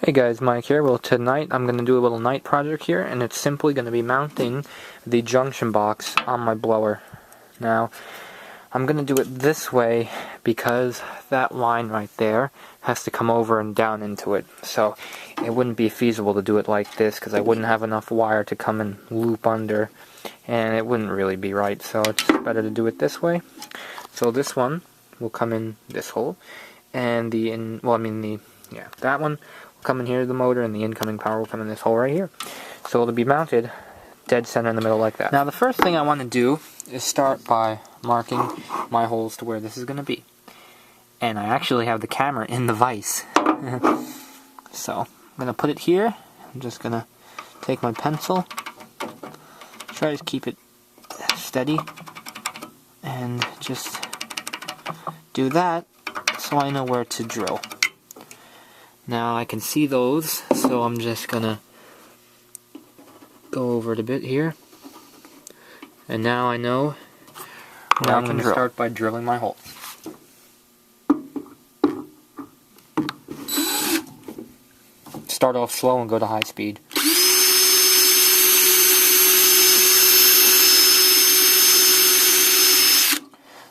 Hey guys, Mike here. Well, tonight I'm going to do a little night project here, and it's simply going to be mounting the junction box on my blower. Now, I'm going to do it this way because that line right there has to come over and down into it. So, it wouldn't be feasible to do it like this because I wouldn't have enough wire to come and loop under, and it wouldn't really be right. So, it's better to do it this way. So, this one will come in this hole, and that one come in here to the motor, and the incoming power will come in this hole right here. So it'll be mounted dead center in the middle like that. Now the first thing I want to do is start by marking my holes to where this is going to be. And I actually have the camera in the vise. So I'm going to put it here. I'm just going to take my pencil, try to keep it steady, and just do that so I know where to drill. Now I can see those, so I'm just gonna go over it a bit here. And now I know. Now I'm gonna start by drilling my hole. Start off slow and go to high speed.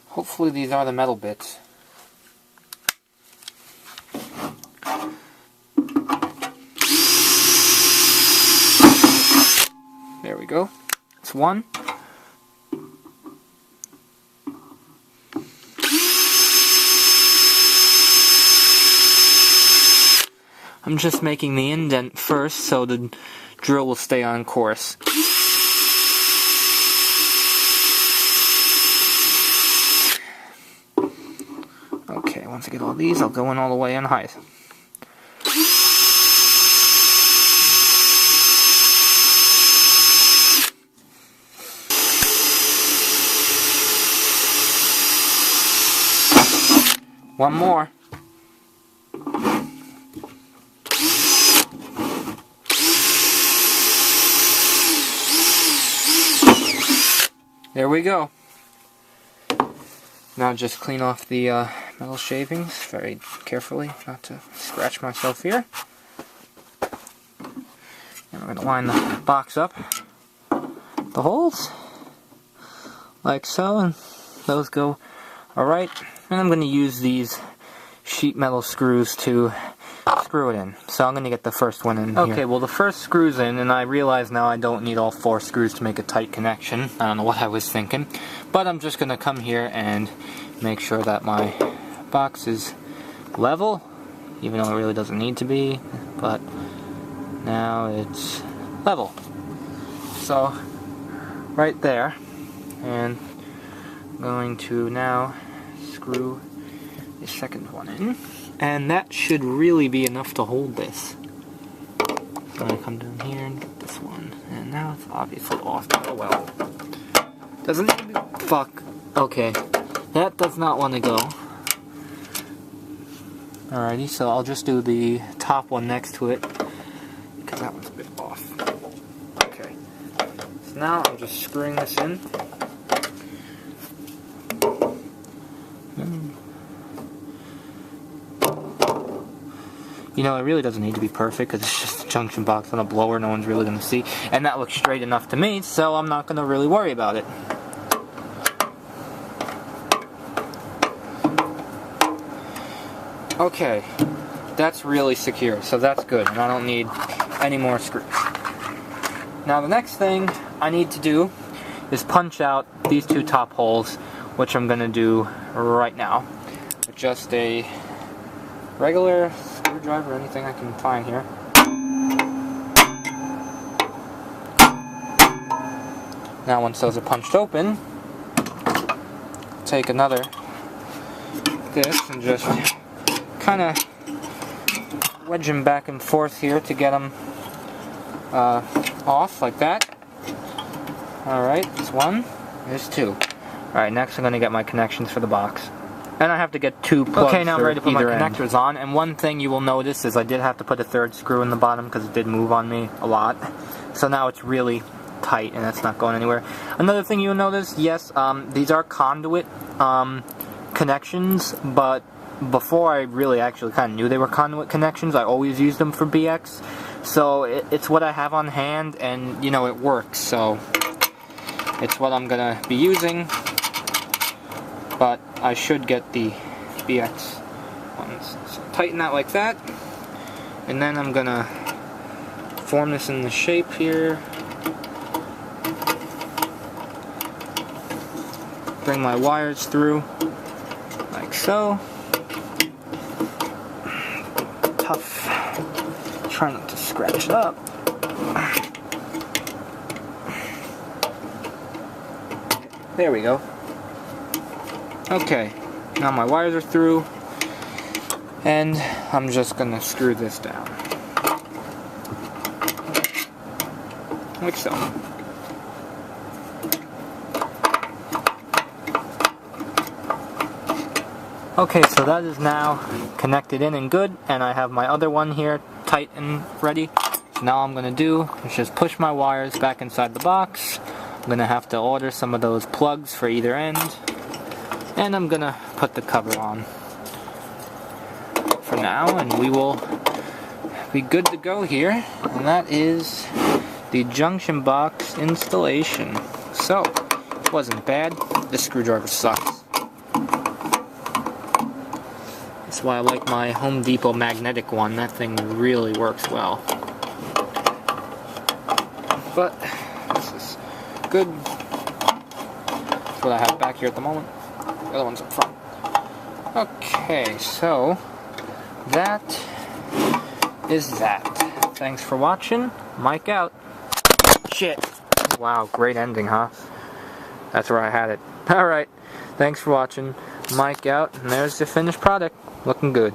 Hopefully these are the metal bits. There we go. It's one. I'm just making the indent first so the drill will stay on course. Okay, once I get all these, I'll go in all the way on high. One more. There we go. Now just clean off the metal shavings very carefully, not to scratch myself here. And we're going to line the box up, the holes, like so, and those go alright. And I'm going to use these sheet metal screws to screw it in. So I'm going to get the first one in here. Okay, well the first screw's in, and I realize now I don't need all 4 screws to make a tight connection. I don't know what I was thinking. But I'm just going to come here and make sure that my box is level, even though it really doesn't need to be. But now it's level. So, right there. And I'm going to now screw the second one in, and that should really be enough to hold this. So I'm going to come down here and get this one, and now it's obviously off. Oh well. Doesn't need to be... Fuck. Okay. That does not want to go. Alrighty, so I'll just do the top one next to it, because that one's a bit off. Okay. So now I'm just screwing this in. You know, it really doesn't need to be perfect because it's just a junction box on a blower no one's really going to see. And that looks straight enough to me, so I'm not going to really worry about it. Okay, that's really secure, so that's good. And I don't need any more screws. Now the next thing I need to do is punch out these 2 top holes, which I'm going to do right now. With just a regular screwdriver, anything I can find here. Now once those are punched open, take another this and just kind of wedge them back and forth here to get them off like that. Alright, there's one, there's 2. Alright, next I'm going to get my connections for the box. And I have to get 2 plugs. Okay, now I'm ready to put my connectors on. And one thing you will notice is I did have to put a 3rd screw in the bottom because it did move on me a lot. So now it's really tight and it's not going anywhere. Another thing you'll notice, yes, these are conduit connections, but before I really actually kind of knew they were conduit connections, I always used them for BX. So it's what I have on hand, and you know, it works. So it's what I'm gonna be using. But I should get the BX ones. So tighten that like that, and then I'm gonna form this in the shape here. Bring my wires through like so. Tough. Try not to scratch it up. There we go. Okay, now my wires are through, and I'm just gonna screw this down. Like so. Okay, so that is now connected in and good, and I have my other one here tight and ready. So now all I'm gonna do is just push my wires back inside the box. I'm gonna have to order some of those plugs for either end, and I'm gonna put the cover on for now, and we will be good to go here. And that is the junction box installation. So, it wasn't bad. This screwdriver sucks. That's why I like my Home Depot magnetic one. That thing really works well. But this is good. That's what I have back here at the moment. The other one's up front. Okay, so that is that. Thanks for watching. Mike out. Shit. Wow, great ending, huh? That's where I had it. Alright, thanks for watching. Mike out, and there's the finished product. Looking good.